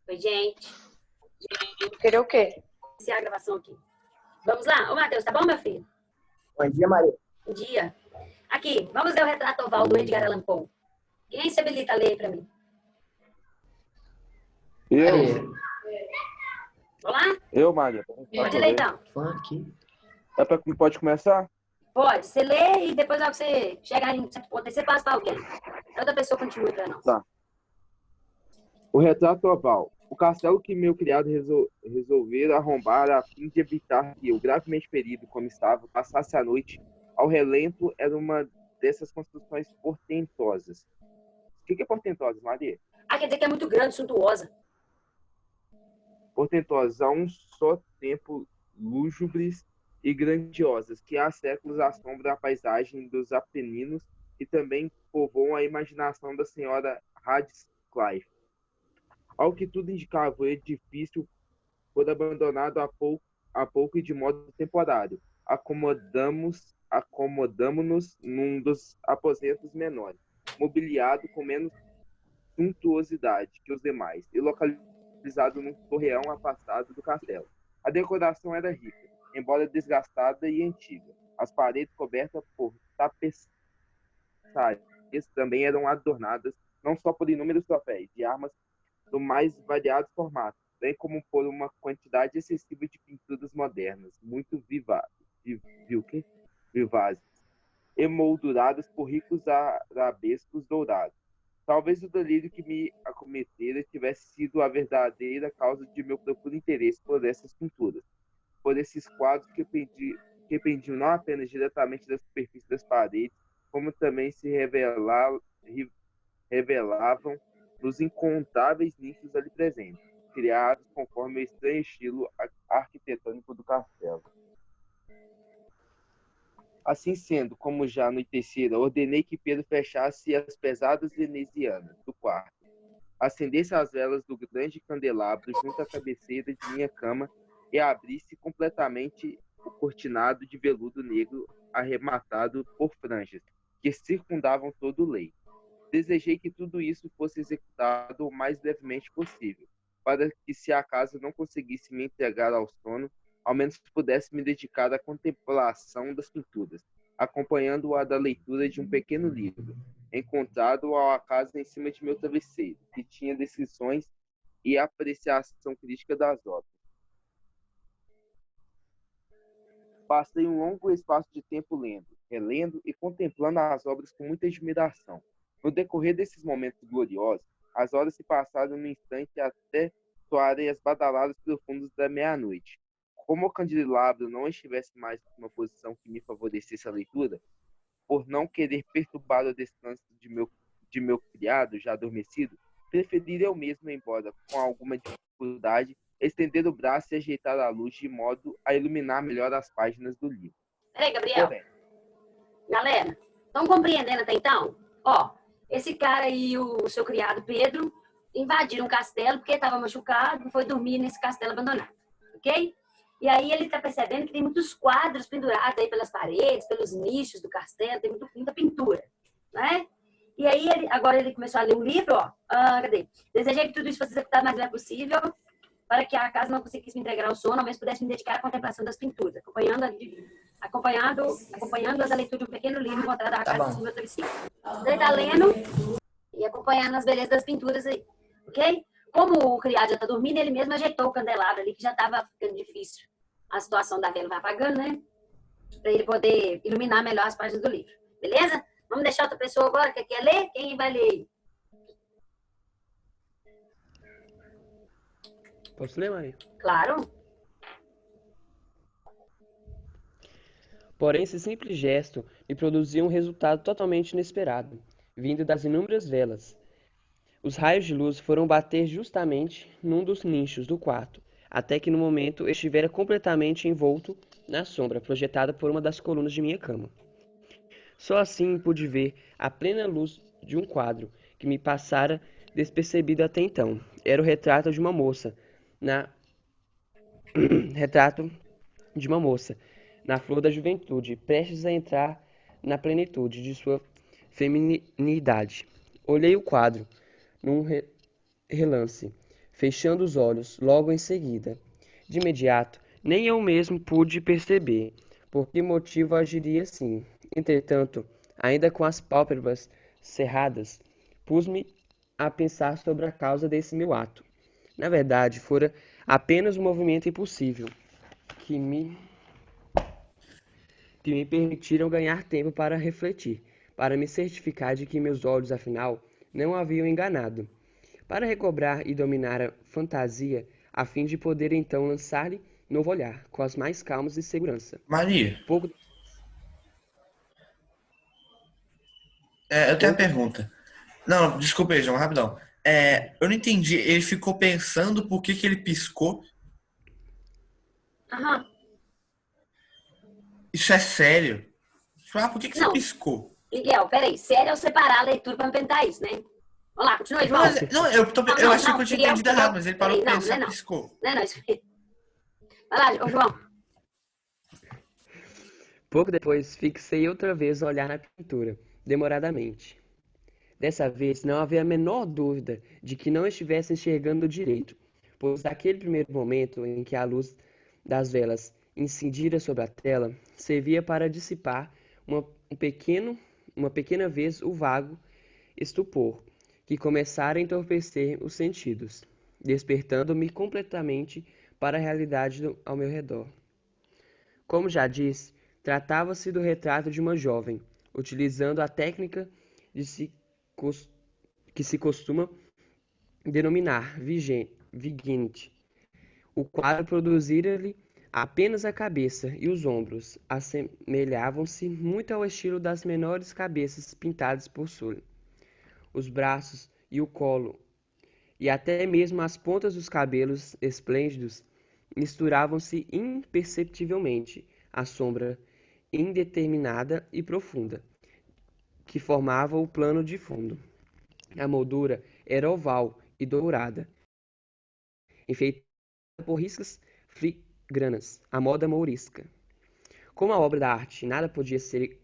Oi, gente. Queria o quê? Iniciar a gravação aqui. Vamos lá? Ô, Matheus, tá bom, meu filho? Bom dia, Maria. Bom dia. Aqui, vamos ler o retrato oval do Edgar Allan Poe. Quem se habilita a ler para mim? Eu, Vamos lá? Maria. Pode ler, então. Funk. Pode começar? Pode. Você lê e depois, na hora que você chegar em certo ponto, aí você passa para alguém. A outra pessoa continua para nós. Tá. O retrato oval. O castelo que meu criado resolvera arrombar a fim de evitar que eu, gravemente ferido como estava, passasse a noite ao relento era uma dessas construções portentosas. O que é portentosas, Maria? Quer dizer que é muito grande, suntuosa. Portentosas, a um só tempo lúgubres e grandiosas, que há séculos assombram a paisagem dos Apeninos e também povoam a imaginação da senhora Radcliffe. Ao que tudo indicava, o edifício foi abandonado há pouco e de modo temporário. Acomodamo-nos num dos aposentos menores, mobiliado com menos suntuosidade que os demais, e localizado num torreão afastado do castelo. A decoração era rica, embora desgastada e antiga. As paredes cobertas por tapeçarias também eram adornadas não só por inúmeros troféus de armas do mais variados formatos, bem como por uma quantidade excessiva de pinturas modernas, muito vivazes, emolduradas por ricos arabescos dourados. Talvez o delírio que me acometera tivesse sido a verdadeira causa de meu profundo interesse por essas pinturas, por esses quadros que pendiam não apenas diretamente da superfície das paredes, como também se revelavam nos incontáveis nichos ali presentes, criados conforme o estranho estilo arquitetônico do castelo. Assim sendo, como já anoitecera, ordenei que Pedro fechasse as pesadas venezianas do quarto, acendesse as velas do grande candelabro junto à cabeceira de minha cama e abrisse completamente o cortinado de veludo negro arrematado por franjas, que circundavam todo o leito. Desejei que tudo isso fosse executado o mais brevemente possível, para que, se acaso não conseguisse me entregar ao sono, ao menos pudesse me dedicar à contemplação das pinturas, acompanhando-a da leitura de um pequeno livro, encontrado ao acaso em cima de meu travesseiro, que tinha descrições e apreciação crítica das obras. Passei um longo espaço de tempo lendo, relendo e contemplando as obras com muita admiração. No decorrer desses momentos gloriosos, as horas se passaram no instante até soarem as badaladas profundas da meia-noite. Como o candelabro não estivesse mais em uma posição que me favorecesse a leitura, por não querer perturbar o descanso de meu criado, já adormecido, preferi eu mesmo, embora com alguma dificuldade, estender o braço e ajeitar a luz de modo a iluminar melhor as páginas do livro. Peraí, Gabriel. Galera, estão compreendendo até então? Esse cara e o seu criado Pedro invadiram o castelo porque estava machucado, foi dormir nesse castelo abandonado, ok? E aí ele está percebendo que tem muitos quadros pendurados aí pelas paredes, pelos nichos do castelo, tem muita pintura, né? E aí agora ele começou a ler um livro, cadê? Desejei que tudo isso fosse executado o mais breve possível, para que a casa não conseguisse me entregar ao sono, ao menos pudesse me dedicar à contemplação das pinturas, acompanhando a leitura de um pequeno livro encontrado na casa do meu travesseiro. Ele está lendo e acompanhando as belezas das pinturas aí, ok? Como o criado já está dormindo, ele mesmo ajeitou o candelabro ali, que já estava ficando difícil. A situação da vela vai apagando, né? Para ele poder iluminar melhor as páginas do livro. Beleza? Vamos deixar outra pessoa agora que quer ler? Quem vai ler? Posso ler, Maria? Claro. Porém, esse simples gesto me produziu um resultado totalmente inesperado, vindo das inúmeras velas. Os raios de luz foram bater justamente num dos nichos do quarto, até que no momento estivera completamente envolto na sombra projetada por uma das colunas de minha cama. Só assim pude ver a plena luz de um quadro que me passara despercebido até então. Era o retrato de uma moça, retrato de uma moça, na flor da juventude, prestes a entrar na plenitude de sua feminilidade. Olhei o quadro num relance, fechando os olhos logo em seguida. De imediato, nem eu mesmo pude perceber por que motivo agiria assim. Entretanto, ainda com as pálpebras cerradas, pus-me a pensar sobre a causa desse meu ato. Na verdade, fora apenas um movimento impossível que me permitiram ganhar tempo para refletir, para me certificar de que meus olhos, afinal, não haviam enganado, para recobrar e dominar a fantasia, a fim de poder então lançar-lhe novo olhar, com as mais calmas e segurança. Maria, Pouco, eu tenho uma pouco, pergunta. Não, desculpa aí, João, rapidão. Eu não entendi. Ele ficou pensando por que que ele piscou. Aham. Isso é sério? Por que que você Não, piscou? Miguel, peraí. Sério é eu separar a leitura para não tentar isso, né? Vamos lá, continua aí, Não, João. não, Não, eu não, achei que não. eu tinha Miguel, entendido errado, Miguel. mas ele parou Peraí, de não, não é pensar, não. piscou. Não é não. Vai lá, ô, João. pouco depois, fixei outra vez o olhar na pintura, demoradamente. Dessa vez, não havia a menor dúvida de que não estivesse enxergando direito, pois naquele primeiro momento em que a luz das velas incidira sobre a tela, servia para dissipar uma, uma pequena vez o vago estupor, que começara a entorpecer os sentidos, despertando-me completamente para a realidade ao meu redor. Como já disse, tratava-se do retrato de uma jovem, utilizando a técnica de se que se costuma denominar Vignette. O quadro produzira-lhe apenas a cabeça e os ombros assemelhavam-se muito ao estilo das menores cabeças pintadas por Sully. Os braços e o colo, e até mesmo as pontas dos cabelos esplêndidos, misturavam-se imperceptivelmente à sombra indeterminada e profunda, que formava o plano de fundo. A moldura era oval e dourada, enfeitada por riscas filigranas, à moda mourisca. Como a obra da arte nada podia ser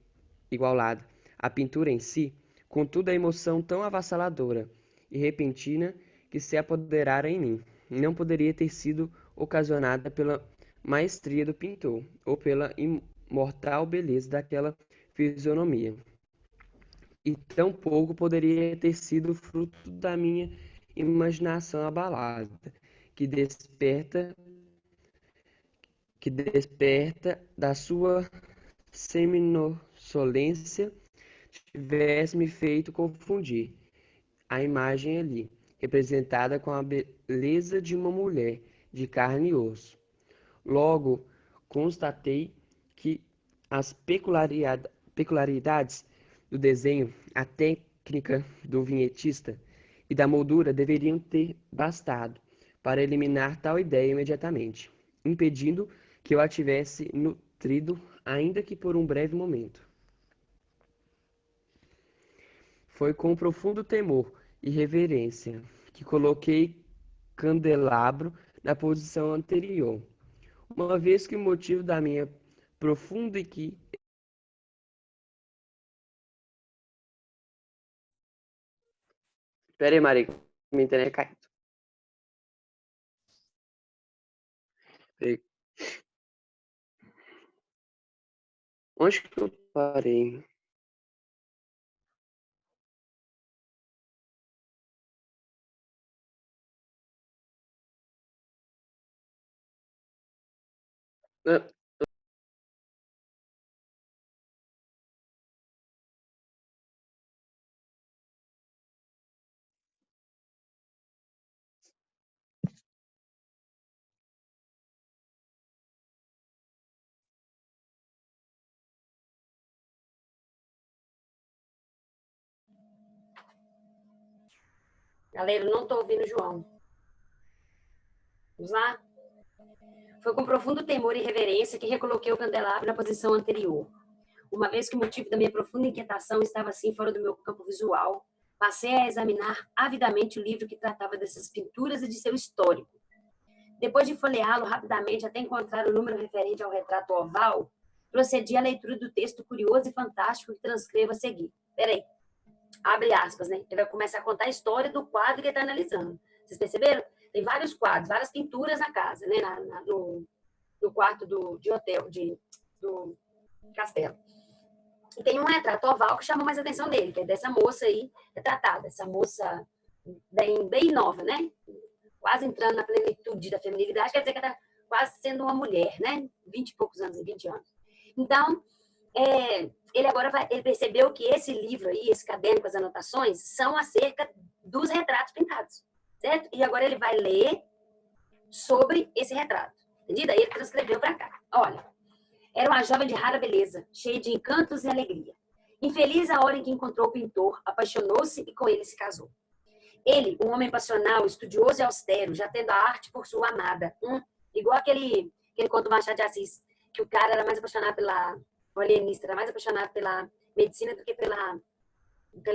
igualada à pintura em si, contudo a emoção tão avassaladora e repentina que se apoderara em mim, não poderia ter sido ocasionada pela maestria do pintor, ou pela imortal beleza daquela fisionomia. E tampouco poderia ter sido fruto da minha imaginação abalada, que desperta, que desperta da sua seminolência, tivesse me feito confundir a imagem ali, representada com a beleza de uma mulher de carne e osso. Logo, constatei que as peculiaridades do desenho, a técnica do vinhetista e da moldura deveriam ter bastado para eliminar tal ideia imediatamente, impedindo que eu a tivesse nutrido, ainda que por um breve momento. Foi com profundo temor e reverência que coloquei candelabro na posição anterior, uma vez que o motivo da minha profunda e que... Pera aí, Maria, minha internet caiu. Peraí. Onde que eu parei? Ah, Galera, eu não tô ouvindo o João. Vamos lá? Foi com profundo temor e reverência que recoloquei o candelabro na posição anterior. Uma vez que o motivo da minha profunda inquietação estava assim fora do meu campo visual, passei a examinar avidamente o livro que tratava dessas pinturas e de seu histórico. Depois de folheá-lo rapidamente até encontrar o número referente ao retrato oval, procedi à leitura do texto curioso e fantástico que transcrevo a seguir. Peraí, abre aspas, né? Ele vai começar a contar a história do quadro que ele está analisando. Vocês perceberam? Tem vários quadros, várias pinturas na casa, né? No quarto de hotel, do castelo. E tem um retrato oval que chama mais a atenção dele, que é dessa moça aí, retratada. Essa moça bem nova, né? Quase entrando na plenitude da feminilidade, quer dizer que ela está quase sendo uma mulher, né? 20 e poucos anos, 20 anos. Então, ele percebeu que esse livro aí, esse caderno com as anotações, são acerca dos retratos pintados, certo? E agora ele vai ler sobre esse retrato, entendido? Aí ele transcreveu para cá. Olha, era uma jovem de rara beleza, cheia de encantos e alegria. Infeliz a hora em que encontrou o pintor, apaixonou-se e com ele se casou. Ele, um homem passional, estudioso e austero, já tendo a arte por sua amada. Igual aquele conto do Machado de Assis, que o cara era mais apaixonado o alienista, era mais apaixonado pela medicina do que pela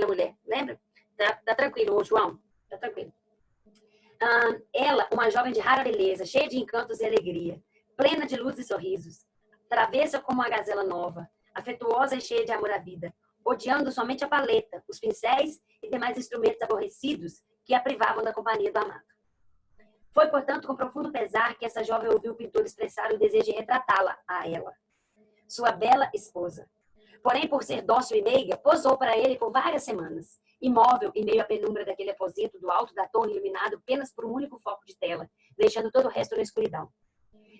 mulher. Lembra? Tá tranquilo, João? Tá tranquilo. Ela, uma jovem de rara beleza, cheia de encantos e alegria, plena de luz e sorrisos, travessa como uma gazela nova, afetuosa e cheia de amor à vida, odiando somente a paleta, os pincéis e demais instrumentos aborrecidos que a privavam da companhia do amado. Foi, portanto, com profundo pesar que essa jovem ouviu o pintor expressar o desejo de retratá-la a ela, sua bela esposa. Porém, por ser dócil e meiga, posou para ele por várias semanas, imóvel em meio à penumbra daquele aposento do alto da torre, iluminado apenas por um único foco de tela, deixando todo o resto na escuridão.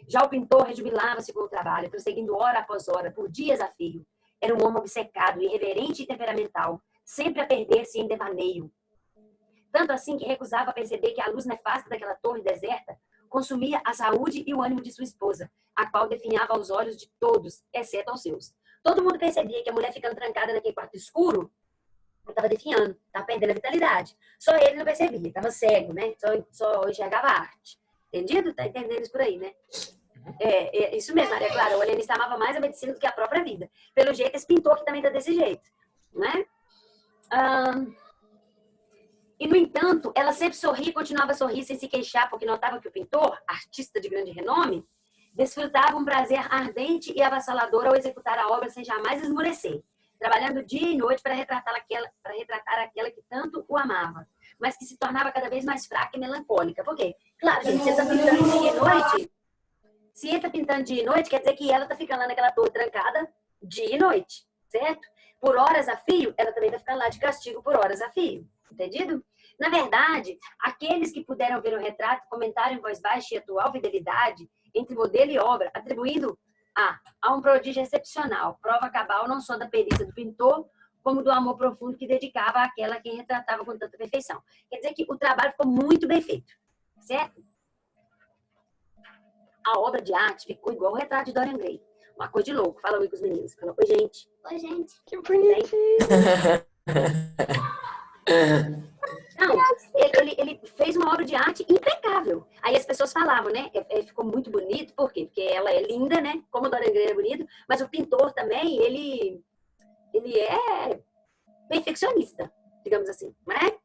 Já o pintor rejubilava-se com o trabalho, prosseguindo hora após hora, por dias a fio. Era um homem obcecado, irreverente e temperamental, sempre a perder-se em devaneio. Tanto assim que recusava perceber que a luz nefasta daquela torre deserta consumia a saúde e o ânimo de sua esposa, a qual definhava aos olhos de todos, exceto aos seus. Todo mundo percebia que a mulher ficando trancada naquele quarto escuro estava definhando, estava perdendo a vitalidade. Só ele não percebia, estava cego, né? Só enxergava a arte. Entendido? Tá entendendo isso por aí, né? Isso mesmo, Maria Clara. O alienista amava mais a medicina do que a própria vida. Pelo jeito, esse pintor que também está desse jeito, né? E, no entanto, ela sempre sorria e continuava a sorrir sem se queixar, porque notava que o pintor, artista de grande renome, desfrutava um prazer ardente e avassalador ao executar a obra sem jamais esmorecer, trabalhando dia e noite para retratar aquela que tanto o amava, mas que se tornava cada vez mais fraca e melancólica. Por quê? Claro, gente, você está pintando dia e noite. Se ele está pintando dia e noite, quer dizer que ela está ficando lá naquela torre trancada dia e noite, certo? Por horas a fio, ela também vai ficar lá de castigo por horas a fio. Entendido? Na verdade, aqueles que puderam ver o retrato comentaram em voz baixa e atual fidelidade entre modelo e obra, atribuindo a um prodígio excepcional, prova cabal não só da perícia do pintor, como do amor profundo que dedicava àquela a quem retratava com tanta perfeição. Quer dizer que o trabalho ficou muito bem feito, certo? A obra de arte ficou igual o retrato de Dorian Gray. Uma coisa de louco. Fala oi com os meninos. Fala, oi, gente. Oi, gente. Que bonitinho. Não, ele fez uma obra de arte impecável. Aí as pessoas falavam, né? Ficou muito bonito, por quê? Porque ela é linda, né? Como o Dorian Gray é bonito, mas o pintor também, ele é perfeccionista, digamos assim, não é?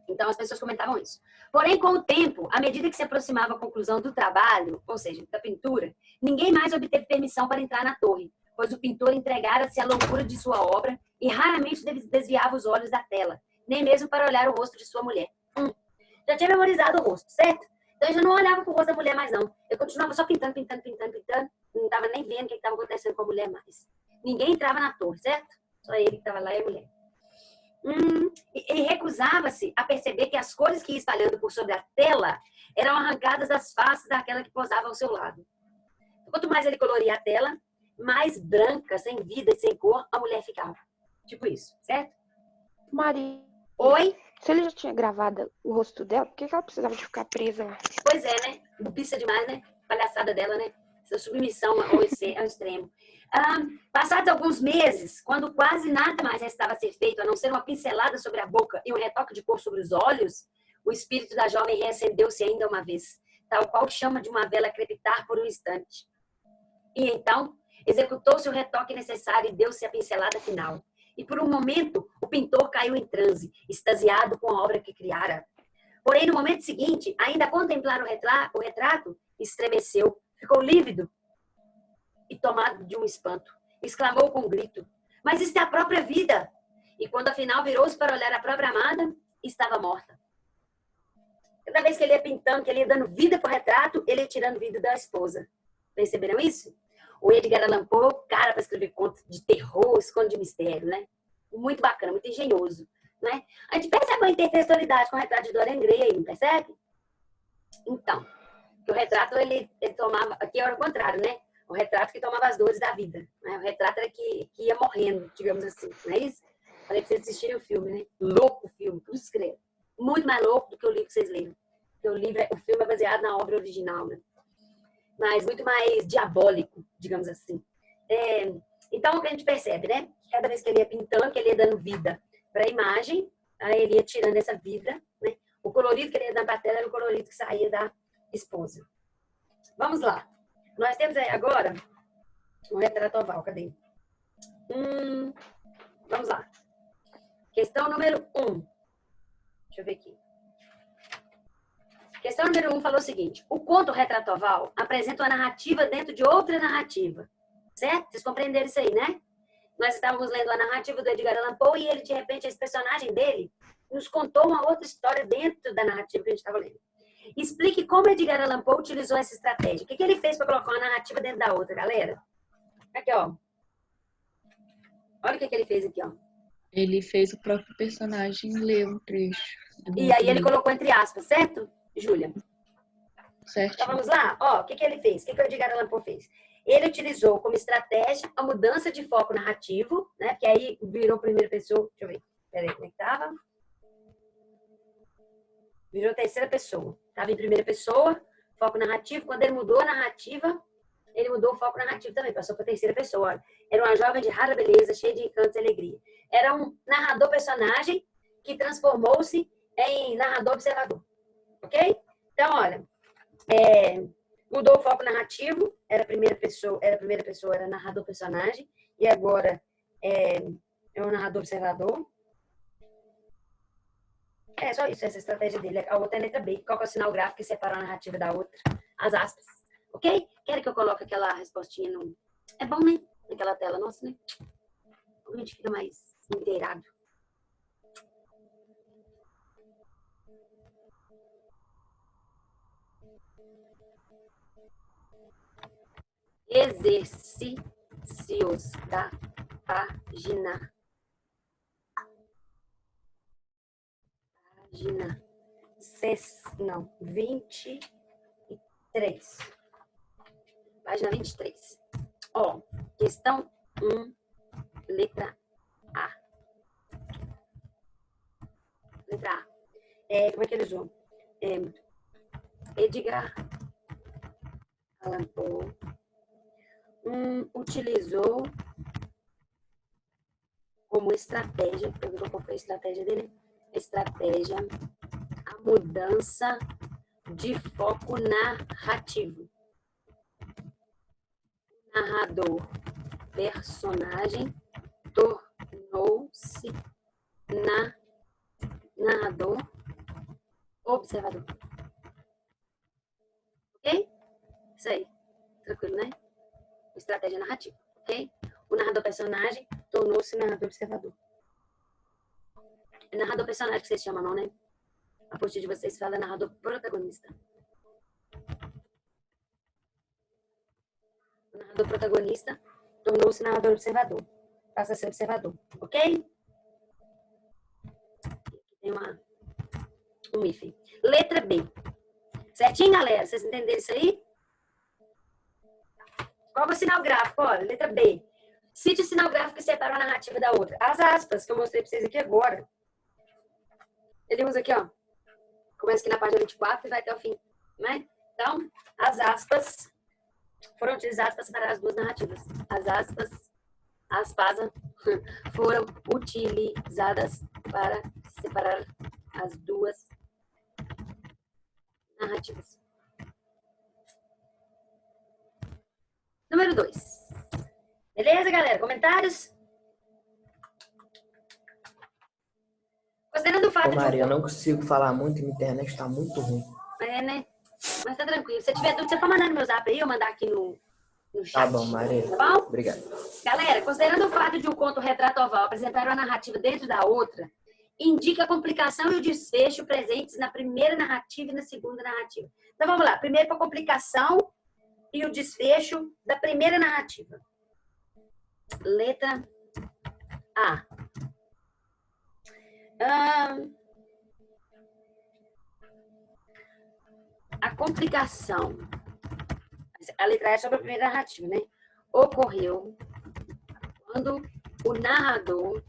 Então as pessoas comentavam isso. Porém, com o tempo, à medida que se aproximava a conclusão do trabalho, ou seja, da pintura, ninguém mais obteve permissão para entrar na torre, pois o pintor entregara-se à loucura de sua obra e raramente desviava os olhos da tela, nem mesmo para olhar o rosto de sua mulher. Já tinha memorizado o rosto, certo? Então eu já não olhava para o rosto da mulher mais, não. Eu continuava só pintando. Não estava nem vendo o que estava acontecendo com a mulher mais. Ninguém entrava na torre, certo? Só ele que estava lá e a mulher. Ele recusava-se a perceber que as cores que ia espalhando por sobre a tela eram arrancadas das faces daquela que posava ao seu lado. Quanto mais ele coloria a tela, mais branca, sem vida e sem cor, a mulher ficava. Tipo isso, certo? Maria. Oi? Se ele já tinha gravado o rosto dela, por que ela precisava de ficar presa lá? Pois é, né? Pista demais, né? Palhaçada dela, né? Essa submissão ao extremo. Passados alguns meses, quando quase nada mais restava a ser feito, a não ser uma pincelada sobre a boca e um retoque de cor sobre os olhos, o espírito da jovem reacendeu-se ainda uma vez, tal qual chama de uma vela crepitar por um instante. E então, executou-se o retoque necessário e deu-se a pincelada final. E por um momento, o pintor caiu em transe, extasiado com a obra que criara. Porém, no momento seguinte, ainda a contemplar o retrato, estremeceu, ficou lívido e, tomado de um espanto, exclamou com um grito: mas isso é a própria vida! E quando afinal virou-se para olhar a própria amada, estava morta. Cada vez que ele ia pintando, que ele ia dando vida para o retrato, ele ia tirando vida da esposa. Perceberam isso? O Edgar Allan Poe, cara para escrever contos de terror, esconde de mistério, né? Muito bacana, muito engenhoso, né? A gente percebe uma intertextualidade com o retrato de Dorian Gray aí, não percebe? Então, o retrato, ele tomava... Aqui era o contrário, né? O retrato que tomava as dores da vida. Né? O retrato era que ia morrendo, digamos assim, não é isso? Falei pra vocês assistirem o filme, né? Louco o filme, tudo escreve. Muito mais louco do que o livro que vocês leram. Porque o filme é baseado na obra original, né? Mas muito mais diabólico, digamos assim. Então, o que a gente percebe, né? Cada vez que ele ia pintando, que ele ia dando vida para a imagem, aí ele ia tirando essa vida, né? O colorido que ele ia dando para a tela era o colorido que saía da esposa. Vamos lá. Nós temos aí agora um retrato oval. Cadê? Vamos lá. Questão número 1. Deixa eu ver aqui. Questão número 1 falou o seguinte: o conto Retrato Oval apresenta uma narrativa dentro de outra narrativa. Certo? Vocês compreenderam isso aí, né? Nós estávamos lendo a narrativa do Edgar Allan Poe e ele, de repente, esse personagem dele nos contou uma outra história dentro da narrativa que a gente estava lendo. Explique como Edgar Allan Poe utilizou essa estratégia. O que ele fez para colocar uma narrativa dentro da outra, galera? Aqui, ó. Olha o que ele fez aqui, ó. Ele fez o próprio personagem ler um trecho. E aí ele colocou entre aspas, certo, Júlia? Certo. Então vamos lá? Ó, o que ele fez? O que o Edgar Allan Poe fez? Ele utilizou como estratégia a mudança de foco narrativo, né? Porque aí virou primeira pessoa. Deixa eu ver. Peraí, como é que tava? Virou terceira pessoa. Tava em primeira pessoa, foco narrativo. Quando ele mudou a narrativa, ele mudou o foco narrativo também. Passou para terceira pessoa. Olha. Era uma jovem de rara beleza, cheia de encantos e alegria. Era um narrador-personagem que transformou-se em narrador-observador. Ok? Então, olha. Mudou o foco narrativo. Era primeira pessoa, era narrador-personagem. E agora é um narrador-observador. É só isso, essa estratégia dele. A outra é a letra B. Qual que é o sinal gráfico que separa a narrativa da outra? As aspas. Ok? Querem que eu coloque aquela respostinha no... É bom, né? Naquela tela nossa, né? A gente fica mais inteirado. Exercícios da página. Página 23. Página 23. Ó, questão 1, letra A. Letra A. Como é que ele usou? Edgar Allan Poe utilizou como estratégia, perguntou qual foi a estratégia dele? Estratégia, a mudança de foco narrativo. Narrador, personagem, tornou-se narrador, observador. Ok? Isso aí. Tranquilo, né? Estratégia narrativa. Ok? O narrador-personagem tornou-se narrador-observador. É narrador-personagem que vocês chamam, não, né? A partir de vocês fala narrador-protagonista. O narrador-protagonista tornou-se narrador-observador. Passa a ser observador. Ok? Aqui tem um hífen. Letra B. Certinho, galera? Vocês entenderam isso aí? Qual é o sinal gráfico? Olha, letra B. Cite o sinal gráfico que separa uma narrativa da outra. As aspas que eu mostrei para vocês aqui agora. Ele usa aqui, ó. Começa aqui na página 24 e vai até o fim. Né? Então, as aspas foram utilizadas para separar as duas narrativas. As aspas foram utilizadas para separar as duas narrativas. Número 2. Beleza, galera? Comentários? Considerando o fato Ô, Maria, eu não consigo falar muito, minha internet está muito ruim. né? Mas tá tranquilo. Se tiver dúvida, você pode mandar no meu zap aí, eu mandar aqui no no chat. Tá bom, Maria. Tá bom? Obrigado. Galera, considerando o fato de um conto retrato oval apresentar uma narrativa dentro da outra, indica a complicação e o desfecho presentes na primeira narrativa e na segunda narrativa. Então vamos lá. Primeiro para a complicação e o desfecho da primeira narrativa. Letra A. A complicação. A letra A é sobre a primeira narrativa, né? Ocorreu quando o narrador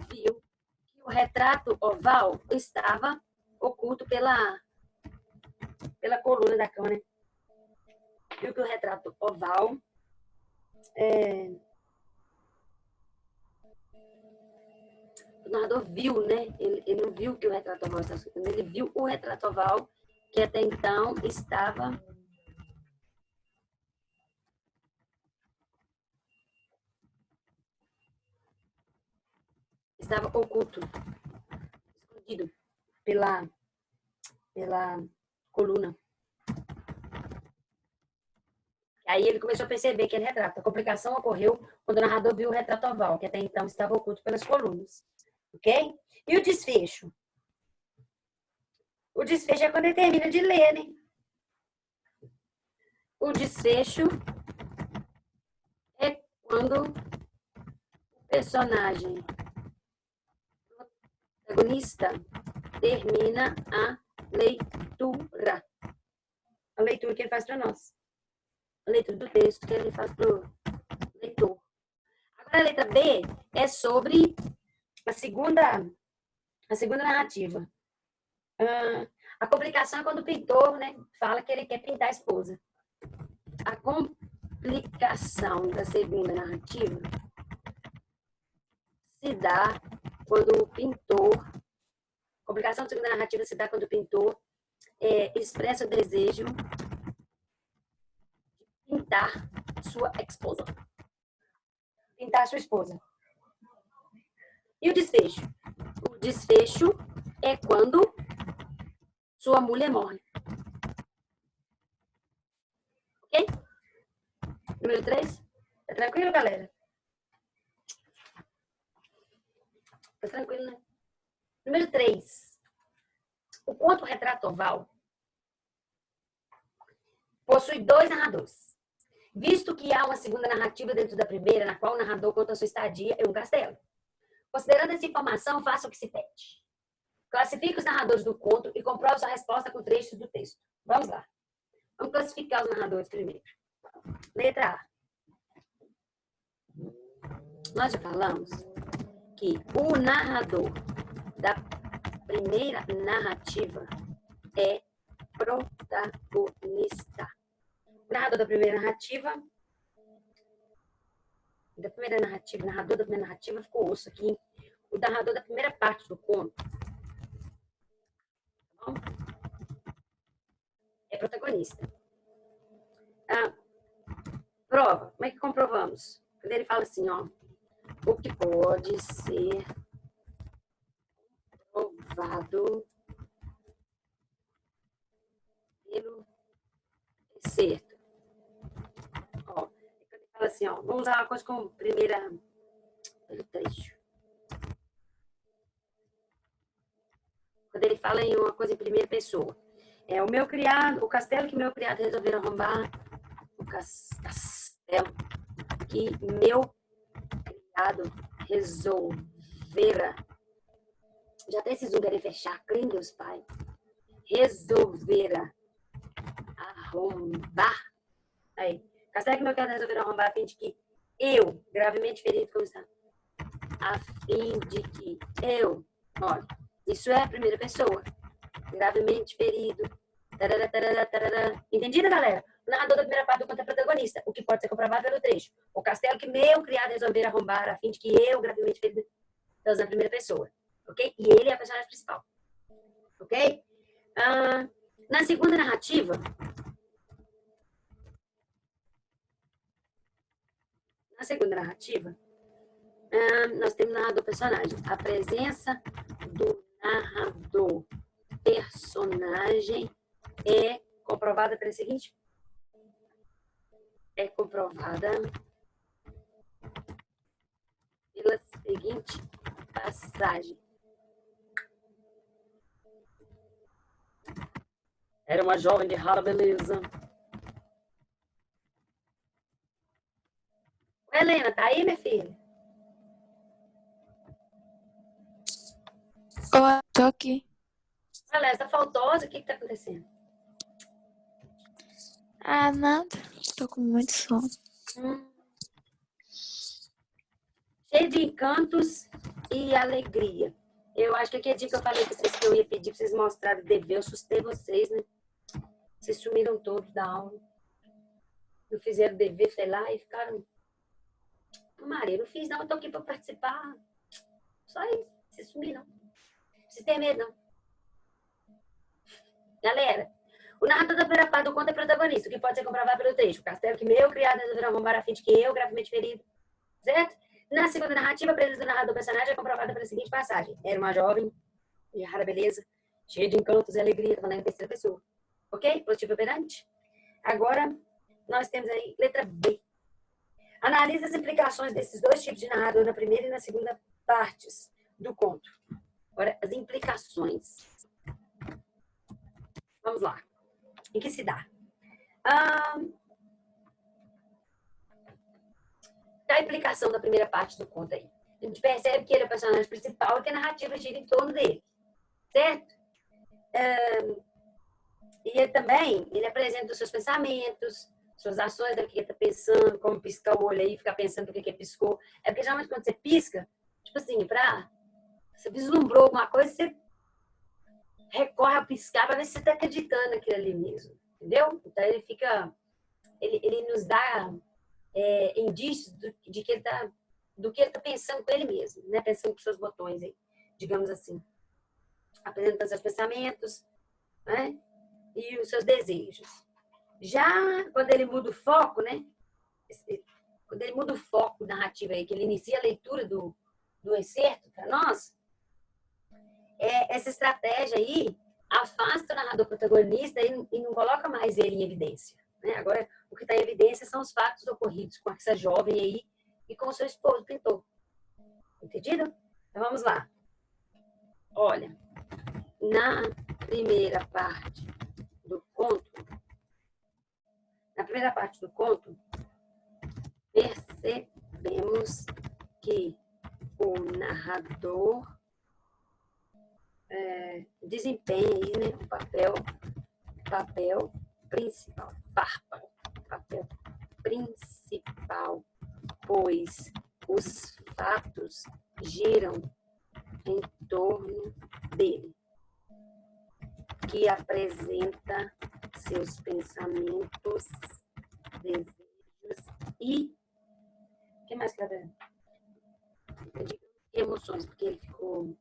viu que o retrato oval estava oculto pela coluna da câmera. Viu que o retrato oval o narrador viu, né? Ele não viu que o retrato oval estava oculto, ele viu o retrato oval que até então estava oculto, escondido pela coluna. Aí ele começou a perceber que ele retrato. A complicação ocorreu quando o narrador viu o retrato oval, que até então estava oculto pelas colunas. Ok? E o desfecho? O desfecho é quando ele termina de ler, né? O desfecho é quando o personagem protagonista termina a leitura. A leitura que ele faz para nós. A leitura do texto que ele faz para o leitor. Agora, a letra B é sobre a segunda narrativa. A complicação é quando o pintor, né, fala que ele quer pintar a esposa. A complicação da segunda narrativa se dá quando o pintor... A complicação da segunda narrativa se dá quando o pintor expressa o desejo de pintar sua esposa. Pintar sua esposa. E o desfecho? O desfecho é quando sua mulher morre. Ok? Número 3. Tá tranquilo, galera? Tá tranquilo, né? Número 3. O conto retrato oval possui 2 narradores. Visto que há uma segunda narrativa dentro da primeira, na qual o narrador conta sua estadia em um castelo. Considerando essa informação, faça o que se pede. Classifique os narradores do conto e comprove sua resposta com trechos do texto. Vamos lá. Vamos classificar os narradores primeiro. Letra A. Nós já falamos que o narrador da primeira narrativa é protagonista. O narrador da primeira narrativa, narrador da primeira narrativa ficou osso aqui. O narrador da primeira parte do conto, tá bom? É protagonista. Prova. Como é que comprovamos? Quando ele fala assim, ó, o que pode ser provado pelo excerto. Ó, quando ele fala assim, ó, vamos usar uma coisa como primeira trecho. Quando ele fala em uma coisa em primeira pessoa. O meu criado, o castelo que meu criado resolveu arrombar, o castelo que meu criado resolvera. Já até esses querem fechar, crê em Deus, Pai. Resolvera arrombar. Aí, castelo que meu criado resolveu arrombar a fim de que eu, gravemente ferido, como está? A fim de que eu, olha, isso é a primeira pessoa. Gravemente ferido. Tarará, tarará, tarará. Entendido, galera? O narrador da primeira parte do conto é protagonista, o que pode ser comprovado pelo trecho. O castelo que meu criado resolver arrombar a fim de que eu, gravemente ferido, estou usando a primeira pessoa. Ok? E ele é a personagem principal. Ok? Na segunda narrativa, nós temos narrador personagem. A presença do narrador personagem é comprovada pelo seguinte. é comprovada pela seguinte passagem. Era uma jovem de rara beleza. Helena, tá aí, minha filha? Oi, tô aqui. Helena, tá faltosa? O que tá acontecendo? Ah, nada. Tô com muito sono. Cheio de encantos e alegria. Eu acho que aquele dia que eu falei pra vocês que eu ia pedir pra vocês mostrarem o dever, eu assustei vocês, né? Vocês sumiram todos da aula. Não fizeram dever, sei lá, e ficaram... Maria, não fiz não, eu tô aqui pra participar. Só isso, vocês sumiram. Não vocês têm medo, não. Galera, o narrador da primeira parte do conto é protagonista, o que pode ser comprovado pelo trecho. O castelo que meu criado resolverá roubar a fim de que eu, gravemente ferido. Certo? Na segunda narrativa, a presença do narrador personagem é comprovada pela seguinte passagem. Era uma jovem de rara beleza, cheia de encantos e alegria, falando em terceira pessoa. Ok? Positivo operante. Agora, nós temos aí letra B. Analise as implicações desses dois tipos de narrador na primeira e na segunda partes do conto. Agora, as implicações. Vamos lá. Em que se dá? A implicação da primeira parte do conto aí. A gente percebe que ele é o personagem principal e que a narrativa gira em torno dele. Certo? E ele também, ele apresenta os seus pensamentos, suas ações, o que ele está pensando, como piscar o olho aí, ficar pensando o que ele piscou. É porque geralmente quando você pisca, tipo assim, você vislumbrou alguma coisa, você recorre a piscar para ver se você está acreditando naquilo ali mesmo. Entendeu? Então ele fica, ele nos dá indícios de que ele tá, do que ele está pensando com ele mesmo, né? Pensando com seus botões aí, digamos assim. Apresentando seus pensamentos, né? E os seus desejos. Já quando ele muda o foco, né? Quando ele muda o foco narrativo aí, que ele inicia a leitura do excerto para nós, essa estratégia aí afasta o narrador protagonista e não coloca mais ele em evidência. Né? Agora, o que está em evidência são os fatos ocorridos com essa jovem aí e com o seu esposo, o pintor. Entendido? Então vamos lá. Olha, na primeira parte do conto, percebemos que o narrador desempenha aí, né, um papel principal, pois os fatos giram em torno dele, que apresenta seus pensamentos, desejos e... O que mais que apresenta? Emoções, porque ele ficou...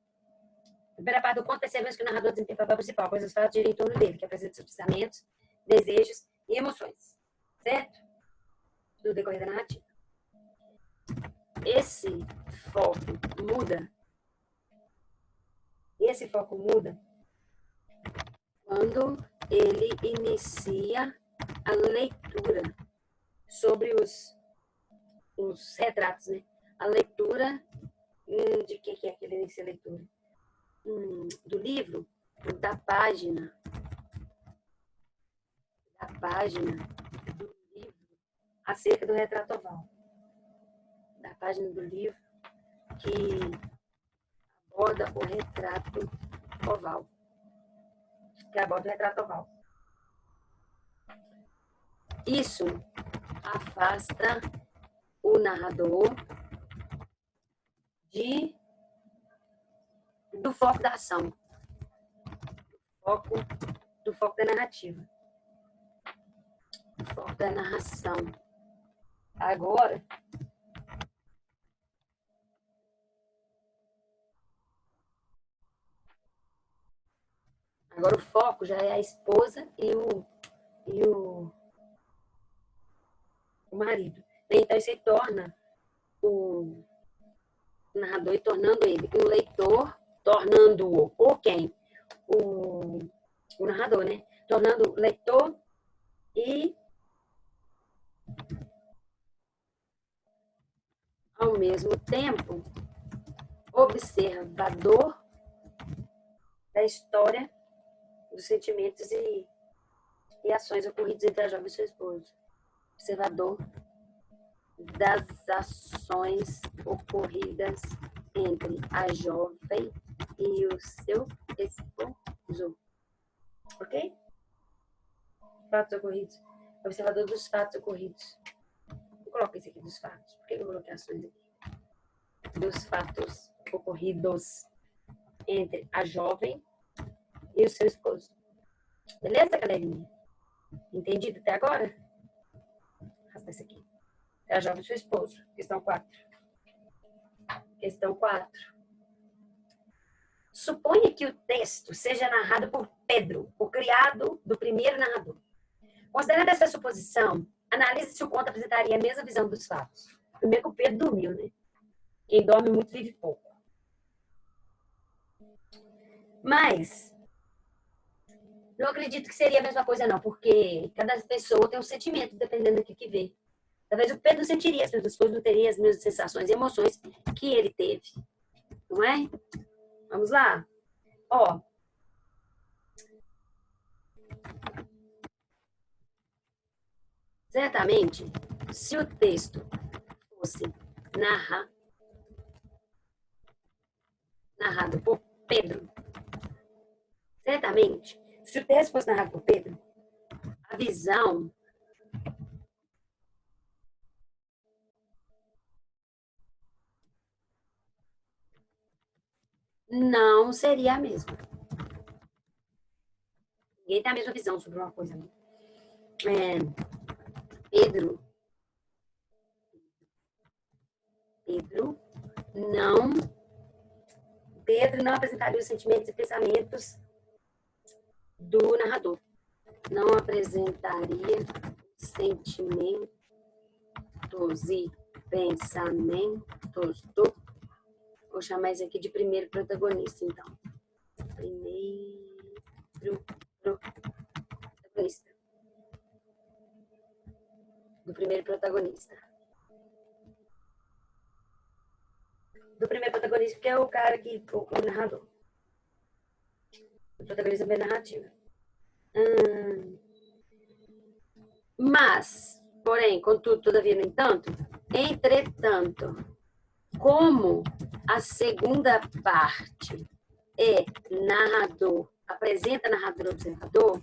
Na primeira parte do conto, percebemos que o narrador desempenha o papel principal, pois os fatos giram em torno dele, que apresenta seus pensamentos, desejos e emoções. Certo? No decorrer da narrativa. Esse foco muda quando ele inicia a leitura sobre os retratos, né? A leitura de que é que ele inicia a leitura? Do livro, da página do livro acerca do retrato oval. Da página do livro que aborda o retrato oval. Isso afasta o narrador do foco da ação, do foco da narrativa, do foco da narração. Agora, o foco já é a esposa e o marido. Então, isso aí torna o narrador e tornando ele um leitor, tornando-o, ou quem? O narrador, né? Tornando leitor e ao mesmo tempo, observador da história dos sentimentos e ações ocorridas entre a jovem e seu esposo. Observador das ações ocorridas entre a jovem e o seu esposo. Ok? Fatos ocorridos. Observador dos fatos ocorridos. Vou colocar isso aqui dos fatos. Por que eu coloquei ações aqui? Dos fatos ocorridos entre a jovem e o seu esposo. Beleza, galerinha? Entendido até agora? Arrasta isso aqui. É a jovem e seu esposo. Questão 4. Questão 4. Suponha que o texto seja narrado por Pedro, o criado do primeiro narrador. Considerando essa suposição, analise se o conto apresentaria a mesma visão dos fatos. Primeiro que o Pedro dormiu, né? Quem dorme muito vive pouco. Mas não acredito que seria a mesma coisa, não, porque cada pessoa tem um sentimento, dependendo do que vê. Talvez o Pedro sentiria as mesmas coisas, não teria as mesmas sensações e emoções que ele teve. Não é? Vamos lá? Ó. Certamente, se o texto fosse narrado por Pedro, certamente, se o texto fosse narrado por Pedro, a visão não seria a mesma. Ninguém tem a mesma visão sobre uma coisa. Né? Pedro não apresentaria os sentimentos e pensamentos do narrador. Não apresentaria sentimentos e pensamentos do... Vou chamar isso aqui de primeiro protagonista, então. Primeiro protagonista. Do primeiro protagonista. Do primeiro protagonista, que é o cara que... O narrador. O protagonista bem narrativo. Mas, porém, contudo, todavia, no entanto, entretanto, como a segunda parte é narrador, apresenta narrador observador,